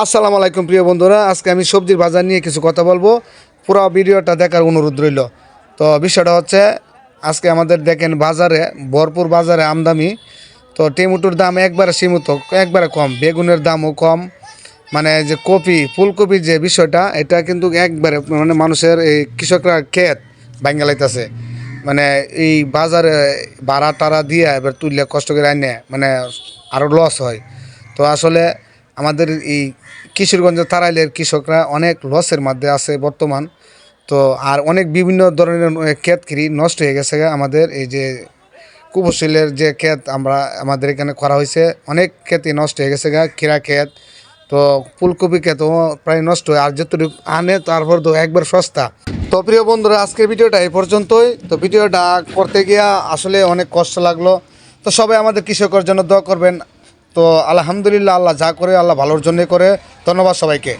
আসসালামু আলাইকুম প্রিয় বন্ধুরা, আজকে আমি সবজির বাজার নিয়ে কিছু কথা বলবো। পুরো ভিডিওটা দেখার অনুরোধ রইল। তো বিষয়টা হচ্ছে, আজকে আমাদের দেখেন বাজারে ভরপুর বাজারে আমদানি। তো টমেটোর দাম একবারে সীমিত, একবারে কম, বেগুনের দামও কম। মানে যে কপি ফুলকপির যে বিষয়টা, এটা কিন্তু একবারে মানে মানুষের এই কৃষকরা ক্ষেত বাঙ্গালাইতেছে। মানে এই বাজারে ভাড়া টাড়া দিয়ে এবার তুললে কষ্ট করে আনে, মানে আরও লস হয়। তো আসলে আমাদের এই কিশোরগঞ্জের তারাইলের কৃষকরা অনেক লসের মধ্যে আছে বর্তমান। তো আর অনেক বিভিন্ন ধরনের ক্ষেত নষ্ট হয়ে গেছে আমাদের এই যে কুপশিলের যে ক্ষেত আমাদের এখানে করা হয়েছে, অনেক ক্ষেতই নষ্ট হয়ে গেছে ক্ষীরা ক্ষেত। তো ফুলকপি ক্ষেতও প্রায় নষ্ট হয়, আর যতটুকু আনে তারপর তো একবার সস্তা। তো প্রিয় বন্ধুরা, আজকের ভিডিওটা এই পর্যন্তই। তো ভিডিওটা করতে গিয়া আসলে অনেক কষ্ট লাগলো। তো সবাই আমাদের কৃষকের জন্য দোয়া করবেন। তো আলহামদুলিল্লাহ, আল্লাহ যা করে আল্লাহ ভালোর জন্যই করে। ধন্যবাদ সবাইকে।